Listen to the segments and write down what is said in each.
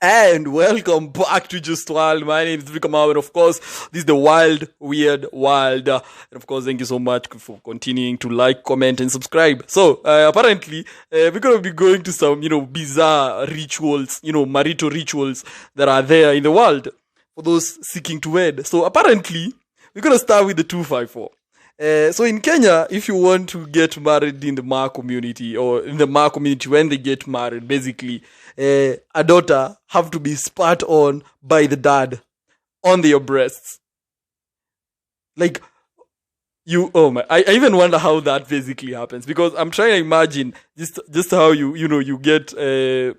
And welcome back to Just Wild. My name is Vikamau, and of course, this is the Wild, Weird, Wild. And of course, thank you so much for continuing to like, comment, and subscribe. So, apparently, we're going to be going to some, bizarre rituals, marital rituals that are there in the world for those seeking to wed. So, apparently, we're going to start with the 254. So in Kenya, if you want to get married in the Ma community, or in the Ma community when they get married, basically, a daughter have to be spat on by the dad on their breasts. Like, I even wonder how that basically happens, because I'm trying to imagine just how you get, you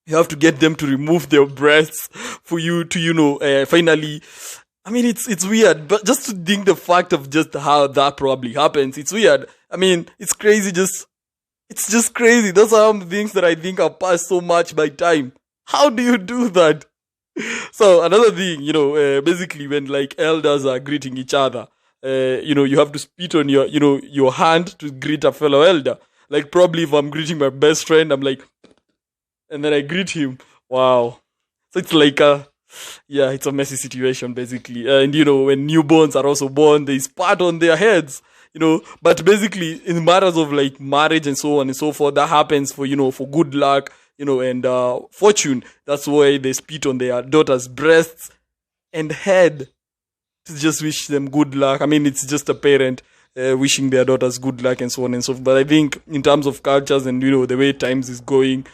have to get them to remove their breasts for you to, finally. I mean, it's weird, but just to think the fact of just how that probably happens, it's weird. I mean, it's crazy. It's just crazy. Those are some things that I think have passed so much by time. How do you do that? So another thing, basically when like elders are greeting each other, you have to spit on your hand to greet a fellow elder. Like probably if I'm greeting my best friend, I'm like, and then I greet him. Wow. So it's like it's a messy situation, basically. And, when newborns are also born, they spat on their heads, But basically, in matters of, like, marriage and so on and so forth, that happens for, for good luck, and fortune. That's why they spit on their daughter's breasts and head to just wish them good luck. I mean, it's just a parent wishing their daughters good luck and so on and so forth. But I think in terms of cultures and, the way times is going,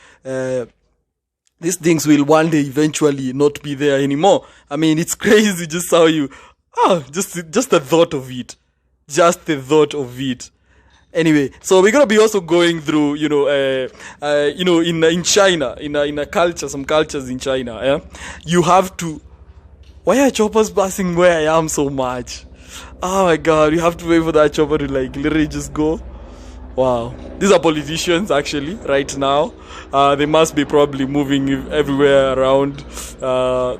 these things will one day eventually not be there anymore. I mean, it's crazy just how just the thought of it. Just the thought of it. Anyway, so we're gonna be also going through, in China, in a culture, some cultures in China, you have to. Why are choppers passing where I am so much? Oh my God, you have to wait for that chopper to like literally just go. Wow. These are politicians, actually, right now. They must be probably moving everywhere around.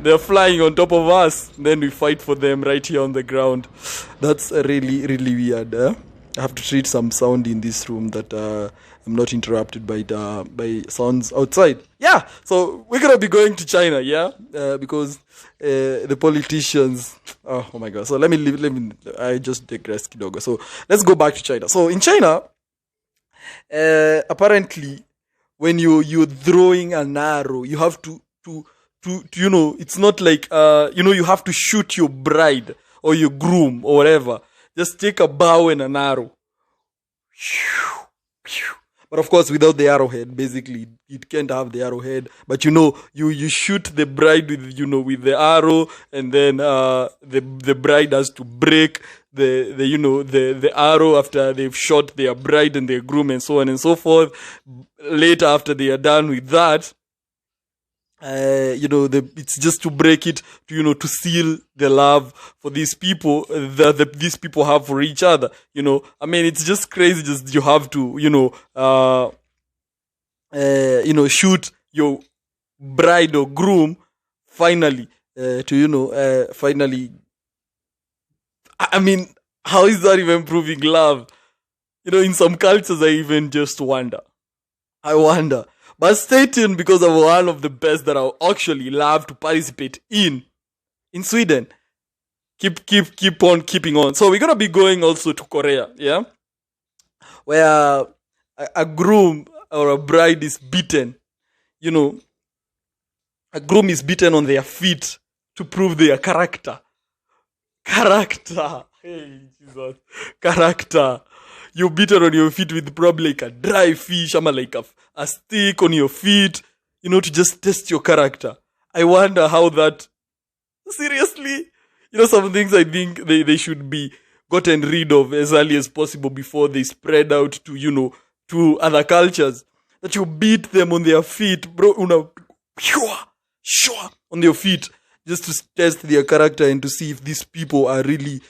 They're flying on top of us. Then we fight for them right here on the ground. That's really, really weird. I have to treat some sound in this room that I'm not interrupted by sounds outside. Yeah, so we're going to be going to China, because the politicians... Oh my God. So let me I just digress, kidogo. So let's go back to China. So in China... apparently when you're throwing an arrow, you have to it's not like you have to shoot your bride or your groom or whatever. Just take a bow and an arrow, but of course without the arrowhead. Basically it can't have the arrowhead, but you shoot the bride with the arrow, and then the bride has to break the arrow after they've shot their bride and their groom and so on and so forth. Later, after they are done with that, it's just to break it to seal the love for these people that these people have for each other. I mean, it's just crazy. Just you have to shoot your bride or groom finally finally. I mean, how is that even proving love? In some cultures, I even just wonder. I wonder. But stay tuned, because of one of the best that I actually love to participate in Sweden. Keep on keeping on. So we're going to be going also to Korea, where a groom or a bride is beaten. A groom is beaten on their feet to prove their character. Hey, Jesus. Character. You're beaten on your feet with probably like a dry fish, like a stick on your feet, to just test your character. I wonder how that... Seriously? Some things I think they should be gotten rid of as early as possible before they spread out to, to other cultures. That you beat them on their feet, bro, on their feet, just to test their character and to see if these people are really,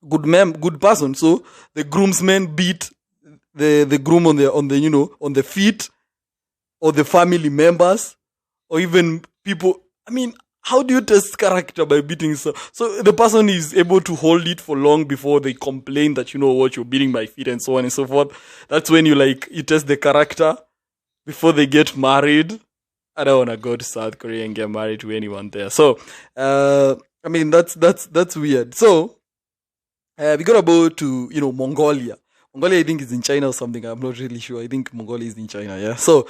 good person. So the groomsmen beat the groom on the feet, or the family members, or even people. I mean, how do you test character by beating? So the person is able to hold it for long before they complain that you're beating my feet and so on and so forth. That's when you test the character before they get married. I don't want to go to South Korea and get married to anyone there. So, I mean, that's weird. So, we got about to, Mongolia. Mongolia, I think, is in China or something. I'm not really sure. I think Mongolia is in China. Yeah. So,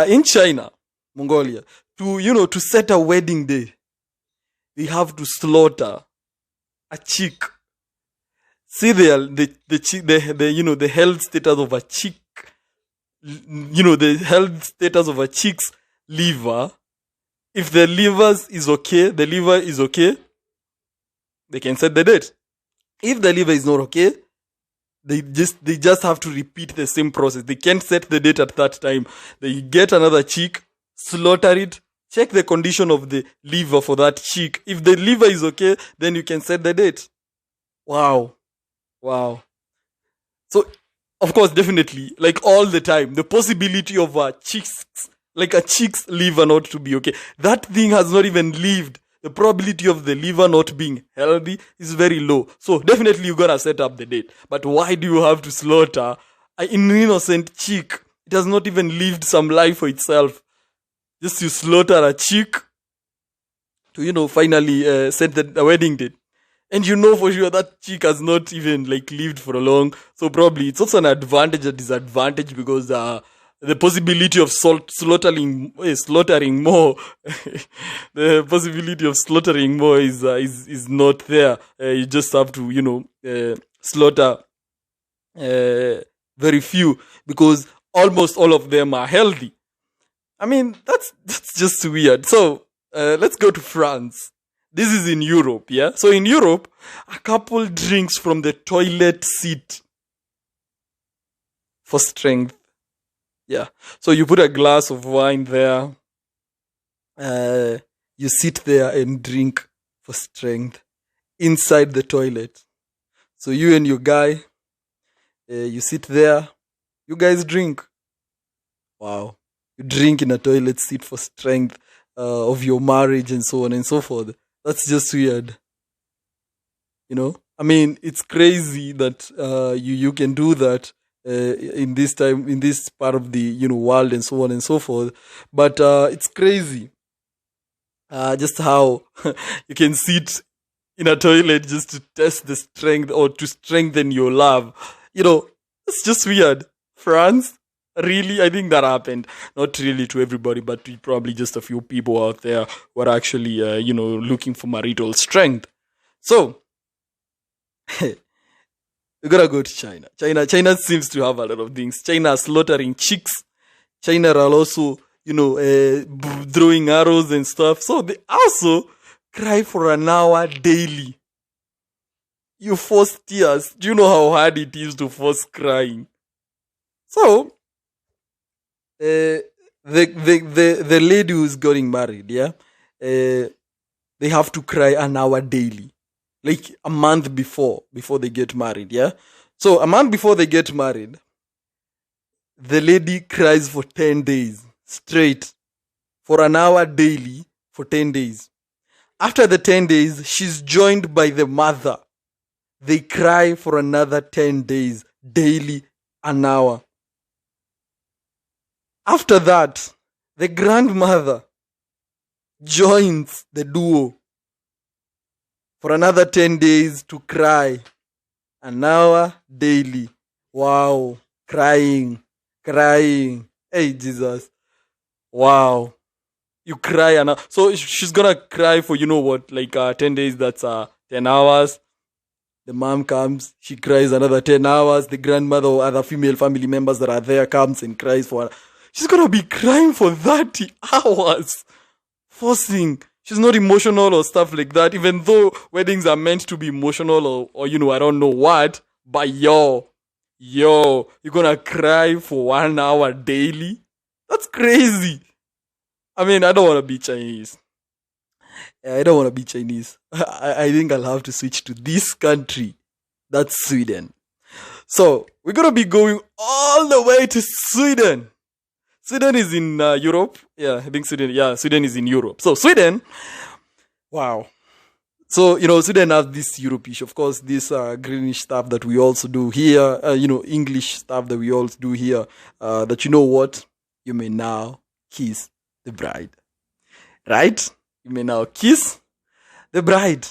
in China, Mongolia, to set a wedding day, they have to slaughter a chick. See the health status of a chick. The health status of a chick's liver. If the liver is okay, they can set the date. If the liver is not okay, they just have to repeat the same process. They can't set the date at that time. They get another chick, slaughter it, check the condition of the liver for that chick. If the liver is okay, then you can set the date. Wow. So, of course, definitely, like all the time, the possibility of a chick's liver not to be okay, that thing has not even lived. The probability of the liver not being healthy is very low. So definitely you gotta set up the date. But why do you have to slaughter an innocent chick? It has not even lived some life for itself. Just you slaughter a chick to, finally set the wedding date. And for sure that chick has not even lived for long. So probably it's also an advantage or disadvantage because the possibility of slaughtering more, the possibility of slaughtering more is not there. You just have to slaughter very few because almost all of them are healthy. I mean that's just weird. So let's go to France. This is in Europe, yeah? So in Europe, a couple drinks from the toilet seat for strength. Yeah. So you put a glass of wine there. You sit there and drink for strength inside the toilet. So you and your guy, you sit there. You guys drink. Wow. You drink in a toilet seat for strength of your marriage and so on and so forth. That's just weird. I mean, it's crazy that you can do that in this part of the world and so on and so forth. But it's crazy just how you can sit in a toilet just to test the strength or to strengthen your love. It's just weird. France. Really, I think that happened. Not really to everybody, but to probably just a few people out there who are actually, looking for marital strength. So, we gotta go to China. China seems to have a lot of things. China is slaughtering chicks. China are also, throwing arrows and stuff. So they also cry for an hour daily. You force tears. Do you know how hard it is to force crying? So, the lady who's getting married, yeah, they have to cry an hour daily, like a month before they get married, yeah. So a month before they get married, the lady cries for 10 days straight, for an hour daily for 10 days. After the 10 days, she's joined by the mother. They cry for another 10 days daily, an hour. After that, the grandmother joins the duo for another 10 days to cry an hour daily. Wow. Crying. Hey, Jesus. Wow. You cry an hour. So she's gonna cry for, 10 days, that's 10 hours. The mom comes, she cries another 10 hours. The grandmother or other female family members that are there comes and cries for her. She's gonna be crying for 30 hours. Forcing. She's not emotional or stuff like that, even though weddings are meant to be emotional or I don't know what. But you're gonna cry for 1 hour daily? That's crazy. I mean, I don't want to be Chinese. I think I'll have to switch to this country. That's Sweden. So, we're gonna be going all the way to Sweden. Sweden is in Europe. Yeah, I think Sweden is in Europe. So Sweden, wow. So, Sweden has this Europe-ish, of course, this greenish stuff that we also do here, English stuff that we also do here, that what? You may now kiss the bride. Right? You may now kiss the bride.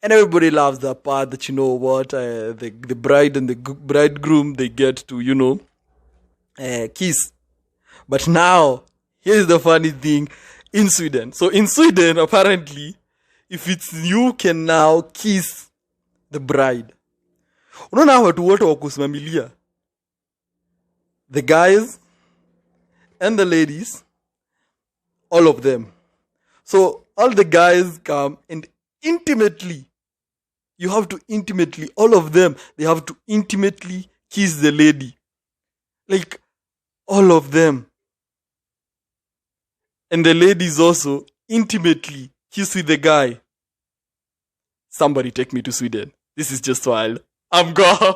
And everybody loves that part that, the bride and the bridegroom, they get to, kiss. But now, here's the funny thing in Sweden. So in Sweden, apparently, if it's you can now kiss the bride. Unaona watu wote wa kusimamilia. The guys and the ladies, all of them. So all the guys come and intimately, all of them, they have to intimately kiss the lady. Like, all of them. And the ladies also intimately kiss with the guy. Somebody take me to Sweden. This is just wild. I'm gone.